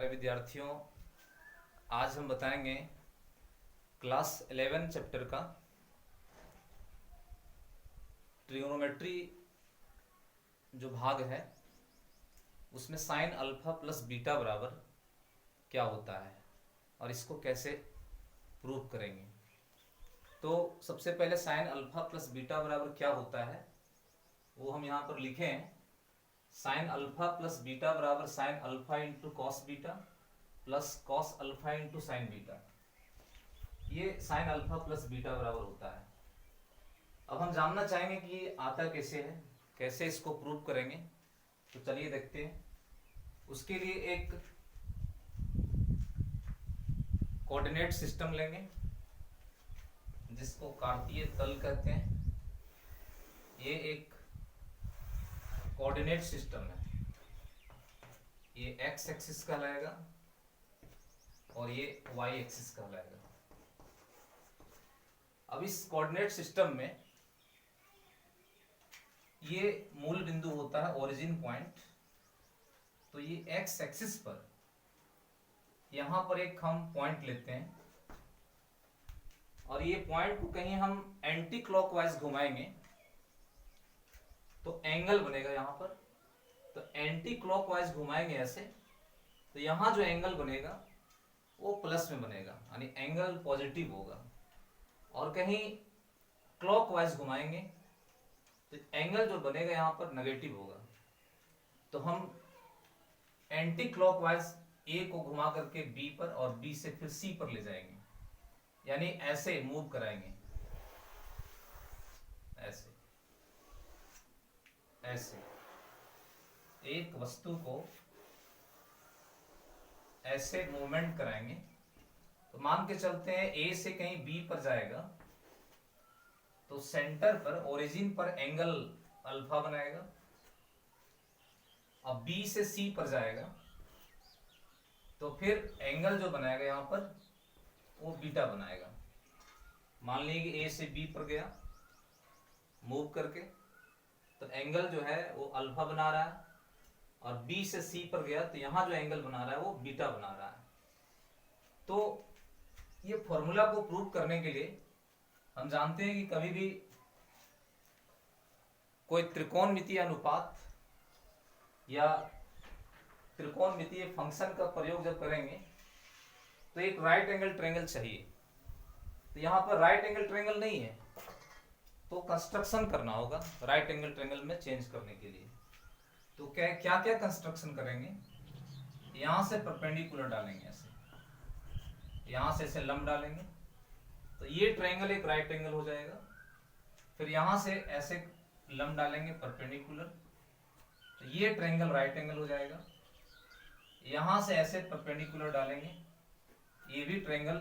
प्यारे विद्यार्थियों, आज हम बताएंगे क्लास 11 चैप्टर का ट्रिग्नोमेट्री जो भाग है उसमें साइन अल्फा प्लस बीटा बराबर क्या होता है और इसको कैसे प्रूव करेंगे। तो सबसे पहले साइन अल्फा प्लस बीटा बराबर क्या होता है वो हम यहाँ पर लिखें। साइन अल्फा प्लस बीटा बराबर sign alpha into cos beta plus cos alpha into sine beta. ये साइन अल्फा प्लस बीटा बराबर होता है। अब हम जानना चाहेंगे कि ये आता कैसे है, कैसे इसको प्रूव करेंगे। तो चलिए देखते हैं। उसके लिए एक कोऑर्डिनेट सिस्टम लेंगे जिसको कार्तीय तल कहते हैं। ये एक कोऑर्डिनेट सिस्टम है। ये एक्स एक्सिस कहलाएगा और ये वाई एक्सिस कहलाएगा। अब इस कोऑर्डिनेट सिस्टम में ये मूल बिंदु होता है ओरिजिन पॉइंट। तो ये एक्स एक्सिस पर यहां पर एक हम पॉइंट लेते हैं और ये पॉइंट को कहीं हम एंटी क्लॉकवाइज घुमाएंगे तो एंगल बनेगा यहां पर। तो एंटी क्लॉकवाइज घुमाएंगे ऐसे तो यहां जो एंगल बनेगा वो प्लस में बनेगा, यानी एंगल पॉजिटिव होगा। और कहीं क्लॉकवाइज घुमाएंगे तो एंगल जो बनेगा यहां पर नेगेटिव होगा। तो हम एंटी क्लॉकवाइज ए को घुमा करके बी पर और बी से फिर सी पर ले जाएंगे, यानी ऐसे मूव कराएंगे, ऐसे ऐसे एक वस्तु को ऐसे मूवमेंट कराएंगे। तो मान के चलते हैं ए से कहीं बी पर जाएगा तो सेंटर पर ओरिजिन पर एंगल अल्फा बनाएगा। अब बी से सी पर जाएगा तो फिर एंगल जो बनाएगा यहां पर वो बीटा बनाएगा। मान लीजिए कि ए से बी पर गया मूव करके तो एंगल जो है वो अल्फा बना रहा है, और बी से सी पर गया तो यहां जो एंगल बना रहा है वो बीटा बना रहा है। तो ये फॉर्मूला को प्रूव करने के लिए हम जानते हैं कि कभी भी कोई त्रिकोणमितीय अनुपात या त्रिकोणमितीय फंक्शन का प्रयोग जब करेंगे तो एक राइट एंगल ट्रायंगल चाहिए। तो यहां पर राइट एंगल ट्रायंगल नहीं है तो कंस्ट्रक्शन करना होगा राइट एंगल ट्रायंगल में चेंज करने के लिए। तो क्या क्या क्या कंस्ट्रक्शन करेंगे। यहां से परपेंडिकुलर डालेंगे, ऐसे यहां से ऐसे लंब डालेंगे तो ये ट्रायंगल एक राइट एंगल हो जाएगा। फिर यहां से ऐसे लंब डालेंगे परपेंडिकुलर तो ये ट्रायंगल राइट एंगल हो जाएगा। यहां से ऐसे परपेंडिकुलर डालेंगे ये भी ट्रायंगल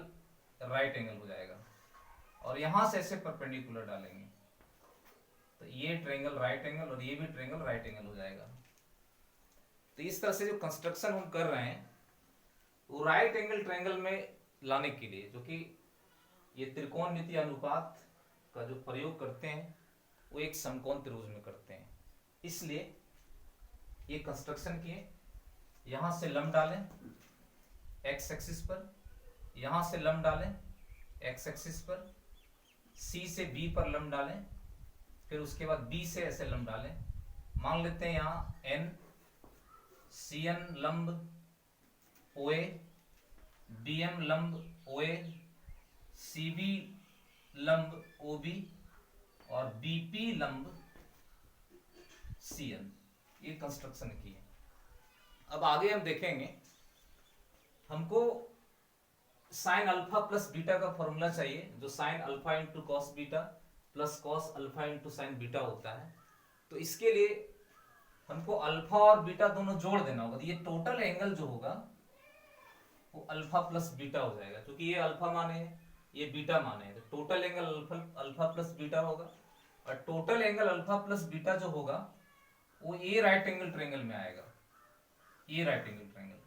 राइट एंगल हो जाएगा। और यहां से ऐसे परपेंडिकुलर डालेंगे तो ये ट्रायंगल राइट एंगल और ये भी ट्रायंगल राइट एंगल हो जाएगा। तो इस तरह से जो कंस्ट्रक्शन हम कर रहे हैं वो राइट एंगल ट्रायंगल में लाने के लिए, जो कि ये त्रिकोणमितीय अनुपात का जो प्रयोग करते हैं वो एक समकोण त्रिभुज में करते हैं। इसलिए ये कंस्ट्रक्शन किए। यहां से लंब डालें एक्स एक्सिस पर, यहां से लंब डालें एक्स एक्सिस पर, सी से बी पर लंब डालें, फिर उसके बाद बी से ऐसे लंब डालें। मान लेते हैं यहाँ एन, सी एन लंब ओए, बी एम लंब ओए, सी बी लंब ओ बी और बी पी लंब सी एन। ये कंस्ट्रक्शन की है। अब आगे हम देखेंगे, हमको साइन अल्फा प्लस बीटा का फॉर्मूला चाहिए, जो sign alpha into cos beta plus cos alpha into sine beta होता है। तो इसके लिए हमको अल्फा और बीटा दोनों जोड़ देना होगा। तो ये टोटल एंगल जो होगा वो अल्फा प्लस बीटा हो जाएगा, क्योंकि ये अल्फा माने है ये बीटा माने है। तो total angle alpha plus beta होगा। और total angle alpha plus beta जो होगा वो ए राइट एंगल ट्रायंगल में आएगा, ये राइट एंगल ट्रायंगल।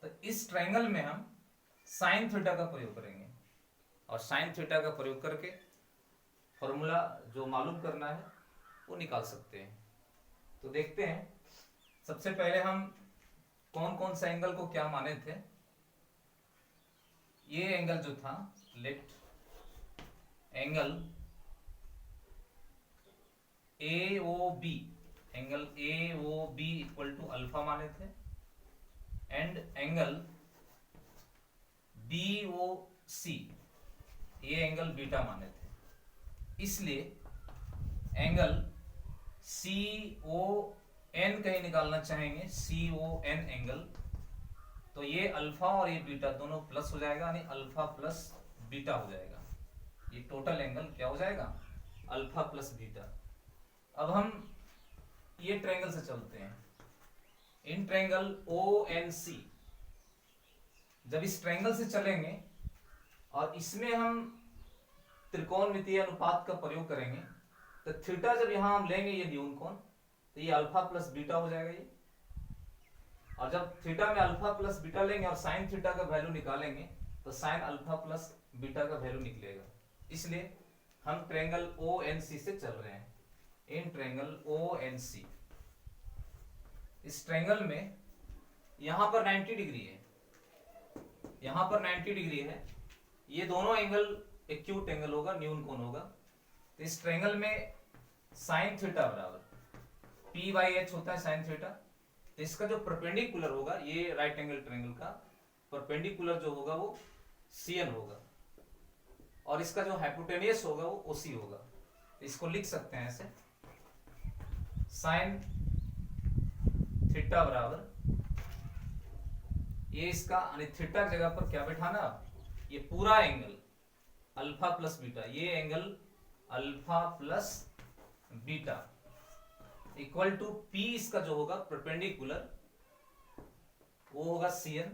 तो इस ट्रायंगल में हम साइन थीटा का प्रयोग करेंगे और साइन थीटा का प्रयोग करके फॉर्मूला जो मालूम करना है वो निकाल सकते हैं। तो देखते हैं, सबसे पहले हम कौन कौन सा एंगल को क्या माने थे। ये एंगल जो था let angle AOB, angle AOB equal to alpha माने थे, एंड एंगल BOC ये एंगल बीटा माने थे। इसलिए एंगल CON कहीं निकालना चाहेंगे, CON एंगल, तो ये अल्फा और ये बीटा दोनों प्लस हो जाएगा, यानी अल्फा प्लस बीटा हो जाएगा। ये टोटल एंगल क्या हो जाएगा, अल्फा प्लस बीटा। अब हम ये ट्रायंगल से चलते हैं, इन ट्रायंगल ONC। जब इस ट्रायंगल से चलेंगे और इसमें हम त्रिकोणमितीय अनुपात का प्रयोग करेंगे, तो थीटा जब यहां हम लेंगे ये न्यून कोण, तो ये अल्फा प्लस बीटा हो जाएगा ये। और जब थीटा में अल्फा प्लस बीटा लेंगे और साइन थीटा का वैल्यू निकालेंगे, तो साइन अल्फा प्लस बीटा का वैल्यू निकलेगा। इसलिए हम ट्रायंगल ONC से चल रहे हैं, इन ट्रायंगल ONC। इस ट्रायंगल में यहां पर 90 डिग्री है, यहां पर 90 डिग्री है, ये दोनों एंगल एक्यूट एंगल होगा, न्यून कोण होगा। तो इस ट्रायंगल में साइन थीटा बराबर P/H होता है साइन थीटा। तो इसका जो परपेंडिकुलर होगा, ये राइट एंगल ट्रायंगल का परपेंडिकुलर जो होगा वो CN होगा, और इसका जो हाइपोटेनियस होगा वो OC होगा। तो इसको लिख सकते हैं ऐसे, साइन थीटा बराबर, ये इसका यानी थीटा की जगह पर क्या बैठाना, ये पूरा एंगल अल्फा प्लस बीटा, ये angle alpha plus beta equal to P, इसका जो होगा परपेंडिकुलर वो होगा CN,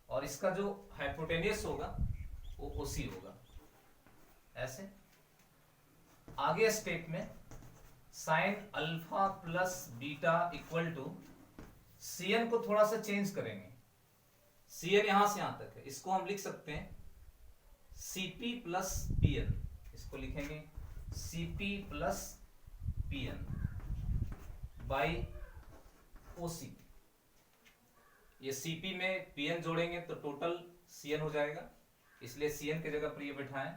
और इसका जो हाइपोटेनियस होगा वो OC होगा। ऐसे आगे स्टेप में sine alpha plus beta equal to CN को थोड़ा सा चेंज करेंगे, CN यहां से यहां तक है, इसको हम लिख सकते हैं CP प्लस PN, इसको लिखेंगे CP plus PN by OC। ये CP में PN जोड़ेंगे तो टोटल CN हो जाएगा, इसलिए CN की जगह पर ये बैठाएं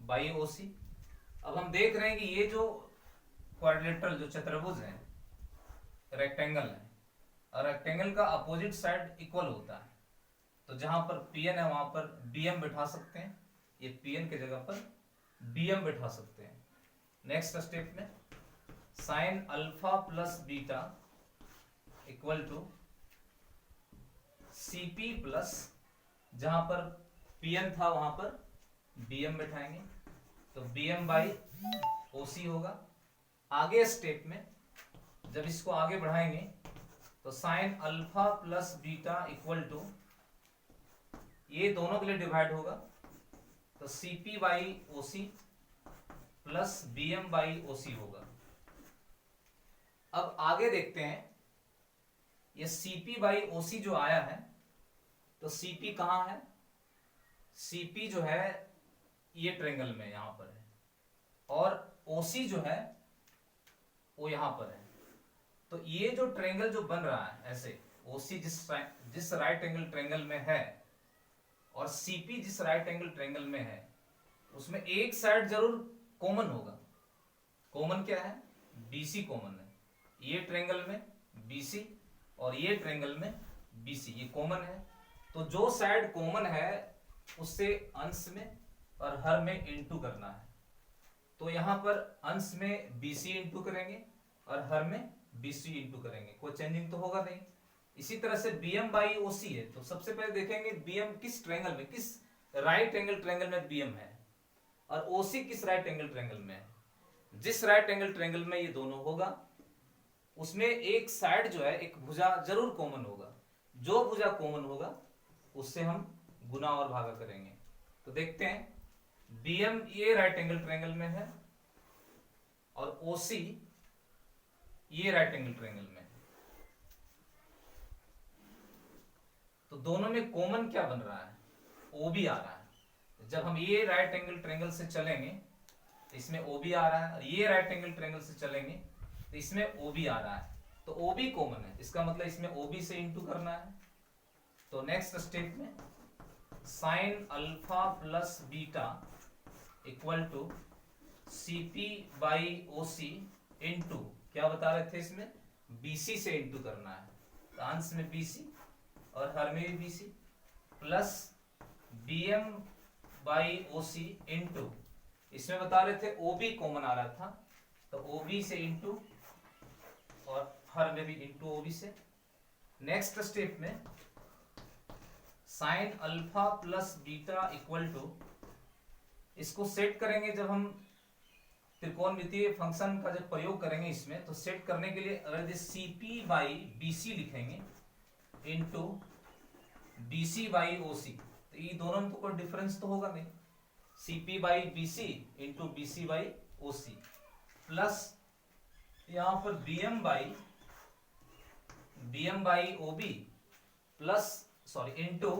बाई OC। अब हम देख रहे हैं कि ये जो क्वाड्रिलेटरल जो चतुर्भुज है, रेक्टेंगल है, और रेक्टेंगल का अपोजिट साइड इक्वल होता है, तो जहां पर PN है वहां पर BM बैठा सकते हैं, ये PN की जगह पर BM बैठा सकते हैं। नेक्स्ट स्टेप में sine alpha plus beta equal to CP plus, जहां पर PN था वहां पर BM बैठाएंगे, तो BM बाई OC होगा। आगे स्टेप में जब इसको आगे बढ़ाएंगे तो sine alpha plus beta equal to, ये दोनों के लिए डिवाइड होगा, तो CP बाई OC प्लस BM बाई OC होगा। अब आगे देखते हैं, ये CP बाई OC जो आया है, तो CP कहां है, CP जो है ये ट्रायंगल में यहां पर है, और OC जो है वो यहां पर है। तो ये जो ट्रायंगल जो बन रहा है ऐसे, OC जिस राइट एंगल ट्रायंगल में है और CP जिस राइट एंगल ट्रायंगल में है, उसमें एक साइड जरूर कॉमन होगा। कॉमन क्या है, BC कॉमन है, ये ट्रायंगल में BC और ये ट्रायंगल में BC, ये कॉमन है। तो जो साइड कॉमन है उससे अंश में और हर में इंटू करना है, तो यहां पर अंश में BC इंटू करेंगे और हर में BC इंटू करेंगे, कोई चेंजिंग तो होगा नहीं। इसी तरह से BM बाई OC है, तो सबसे पहले देखेंगे BM किस ट्रायंगल में, किस राइट एंगल ट्रायंगल में BM है, और OC किस राइट एंगल ट्रायंगल में है। जिस राइट एंगल ट्रायंगल में ये दोनों होगा, उसमें एक साइड जो है, एक भुजा जरूर कॉमन होगा, जो भुजा कॉमन होगा उससे हम गुना और भागा करेंगे। तो देखते हैं, BM ये राइट एंगल ट्रायंगल में है और OC ये राइट एंगल ट्रायंगल में है, तो दोनों में कॉमन क्या बन रहा है, OB आ रहा है। जब हम ये राइट एंगल ट्रायंगल से चलेंगे तो इसमें OB आ रहा है, और ये राइट एंगल ट्रायंगल से चलेंगे तो इसमें OB आ रहा है, तो OB कॉमन है, इसका मतलब इसमें OB से इंटू करना है। तो नेक्स्ट स्टेप में sine alpha plus beta equal to CP by OC into क्या बता रहे थे इसमें, BC से इंटू करना है। तो अंश में BC और हर में भी BC plus BM by OC into इसमें बता रहे थे OB कॉमन आ रहा था, तो OB से इंटू और हर में भी इंटू OB से। नेक्स्ट स्टेप में sine alpha plus beta equal to, इसको सेट करेंगे जब हम त्रिकोणमितीय फंक्शन का जब प्रयोग करेंगे इसमें, तो सेट करने के लिए अगर CP बाई BC लिखेंगे इंटू BC बाई OC, तो ये दोनों में तो कोई डिफरेंस तो होगा नहीं। CP by BC into BC by OC plus यहां पर BM by OB plus sorry into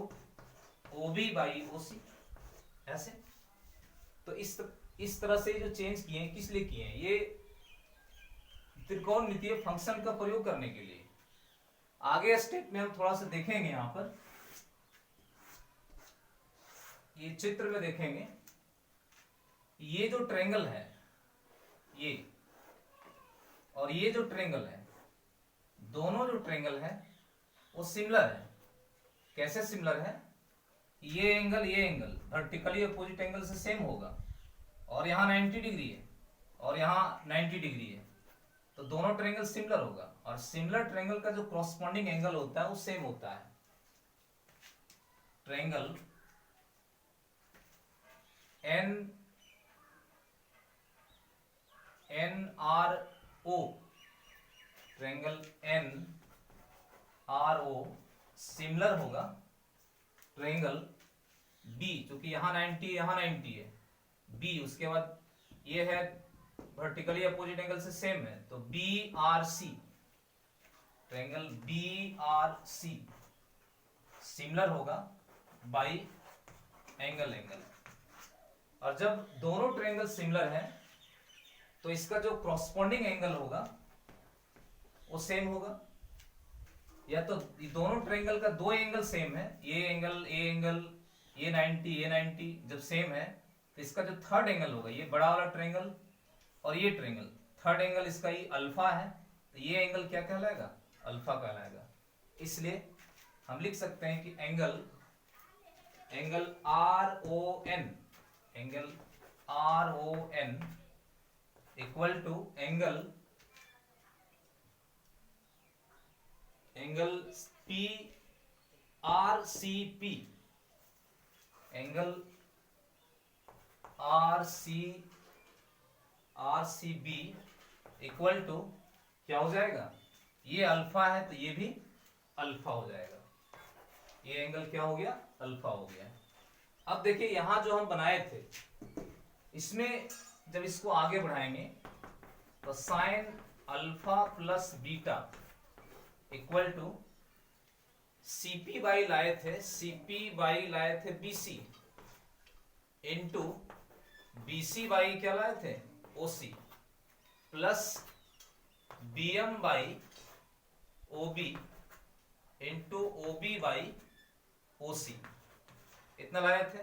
OB by OC, ऐसे। तो इस तरह से जो चेंज किए हैं, किस लिए किए हैं, ये त्रिकोणमितीय फंक्शन का प्रयोग करने के लिए। आगे स्टेप में हम थोड़ा सा देखेंगे, यहां पर ये चित्र में देखेंगे, ये जो ट्रायंगल है ये और ये जो ट्रायंगल है, दोनों जो ट्रायंगल है वो सिमिलर है। कैसे सिमिलर है, ये एंगल वर्टिकली अपोजिट एंगल से सेम होगा, और यहाँ 90 डिग्री है और यहाँ 90 डिग्री है, तो दोनों ट्रायंगल सिमिलर होगा। और सिमिलर ट्रायंगल का जो कॉरस्पॉन्डिंग एंगल होता है वो सेम होता है। Triangle NRO, triangle NRO similar होगा ट्रायंगल B, क्योंकि यहाँ 90 यहाँ 90 है, B उसके बाद ये है वर्टिकली अपोजिट एंगल से सेम है, तो BRC, ट्रायंगल BRC सिमिलर होगा बाई एंगल। और जब दोनों ट्रायंगल सिमिलर है तो इसका जो कॉरस्पॉन्डिंग एंगल होगा वो सेम होगा। या तो दोनों ट्रायंगल का दो एंगल सेम है, ये एंगल ये 90 ये 90 जब सेम है, तो इसका जो थर्ड एंगल होगा, ये बड़ा वाला ट्रायंगल और ये ट्रायंगल, थर्ड एंगल इसका ये अल्फा है, तो ये एंगल क्या कहलाएगा, अल्फा कहलाएगा। इसलिए हम लिख सकते हैं कि angle RON equal to angle RCP, angle RCB equal to क्या हो जाएगा, ये अल्फा है तो ये भी अल्फा हो जाएगा, ये एंगल क्या हो गया, अल्फा हो गया। अब देखिए यहां जो हम बनाए थे, इसमें जब इसको आगे बढ़ाएंगे तो sine alpha plus beta equal to CP by लाए थे BC इंटू BC बाई क्या लाए थे OC प्लस BM by OB into OB by OC, इतना लाए थे।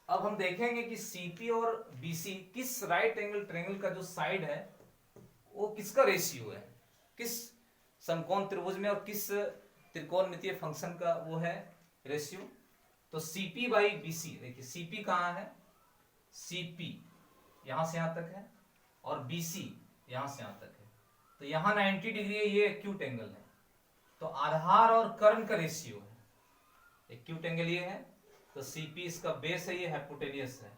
अब हम देखेंगे कि CP और BC किस राइट एंगल ट्रायंगल का जो साइड है वो किसका रेशियो है, किस समकोण त्रिभुज में और किस त्रिकोणमितीय फंक्शन का वो है रेशियो। तो CP बाई BC, देखिए CP कहाँ है, CP यहां से यहां तक है और BC यहां से यहां तक है, तो यहां 90 डिग्री है, ये एक्यूट एंगल है, तो आधार और कर्ण का रेशियो है। एक्यूट एंगल ये है तो CP इसका बेस है, ये हाइपोटेनियस है,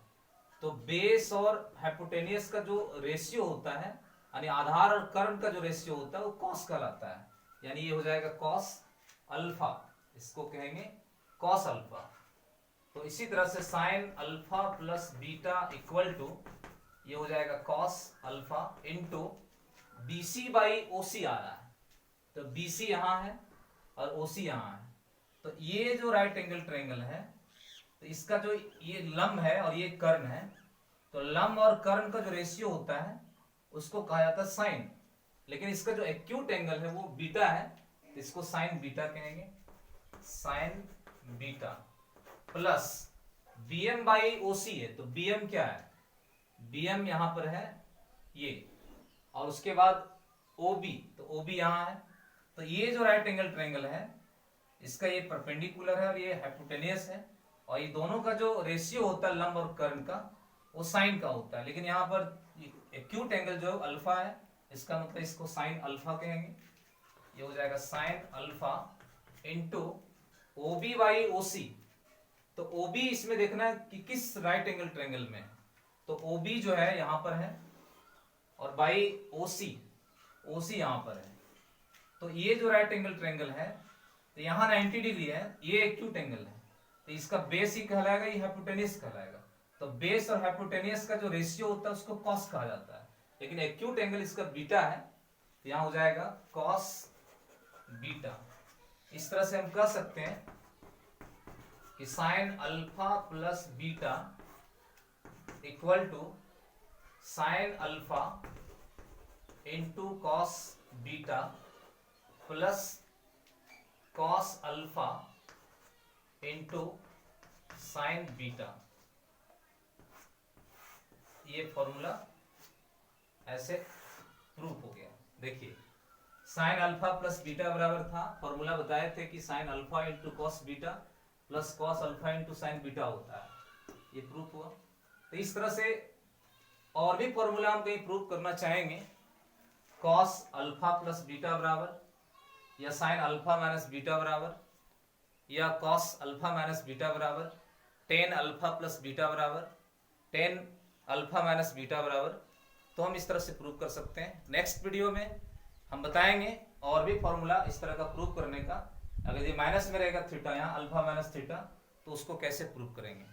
तो बेस और हाइपोटेनियस का जो रेशियो होता है यानी आधार और कर्ण का जो रेशियो होता है वो कॉस कहलाता है, यानी ये हो जाएगा कॉस अल्फा, इसको कहेंगे कॉस अल्फा। तो इसी तरह से sine alpha plus beta equal to ये हो जाएगा cos alpha into BC by OC आ रहा है, तो BC यहां है और OC यहां है, तो ये जो राइट एंगल ट्रायंगल है तो इसका जो ये लंब है और ये कर्ण है, तो लंब और कर्ण का जो रेशियो होता है उसको कहा जाता है साइन। लेकिन इसका जो एक्यूट एंगल है वो बीटा है, तो इसको साइन बीटा कहेंगे, sine beta plus bm by OC है, तो bm क्या है, bm यहां पर है ये, और उसके बाद OB, तो OB यहां है, तो ये जो राइट एंगल ट्रायंगल है इसका ये परपेंडिकुलर है और ये हाइपोटेनियस है, और ये दोनों का जो रेशियो होता है लंब और कर्ण का वो साइन का होता है, लेकिन यहाँ पर एक्यूट एंगल जो अल्फा है इसका मतलब इसको साइन अल्फा कहेंगे, ये हो जाएगा sign alpha into OB by OC। तो OB इसमें देखना है कि किस राइट एंगल ट्रायंगल में, तो OB जो है यहां पर है और बाई OC यहां पर है, तो ये जो राइट एंगल ट्रायंगल है तो यहाँ 90 डिग्री है, ये एक्यूट एंगल है, तो इसका बेस ही कहलाएगा, ये हाइपोटेनियस कहलाएगा। तो बेस और हाइपोटेनियस का जो रेशियो होता है उसको कॉस कहा जाता है, लेकिन एक्यूट एंगल इसका बीटा है, तो यहाँ हो जाएगा कॉस बीटा। इस तरह से हम कह सकते हैं कि sine alpha plus beta equal to sine alpha into cos beta plus cos alpha into sine beta. ये फॉर्मूला ऐसे प्रूफ हो गया। देखिए साइन अल्फा प्लस बीटा बराबर था, फॉर्मूला बताए थे कि sine alpha into cos beta plus cos alpha into sine beta होता है, ये प्रूफ हुआ। तो इस तरह से और भी फॉर्मूला हम कहीं प्रूफ करना चाहेंगे, कॉस अल्फा प्लस बीटा बराबर, या साइन अल्फा माइनस बीटा बराबर, या कॉस अल्फा माइनस बीटा बराबर, टेन अल्फा प्लस बीटा बराबर, टेन अल्फा माइनस बीटा बराबर, तो हम इस तरह से प्रूव कर सकते हैं। नेक्स्ट वीडियो में हम बताएंगे और भी फॉर्मूला इस तरह का प्रूव करने का, अगर ये माइनस में रहेगा थीटा यहाँ अल्फा माइनस थीटा, तो उसको कैसे प्रूव करेंगे।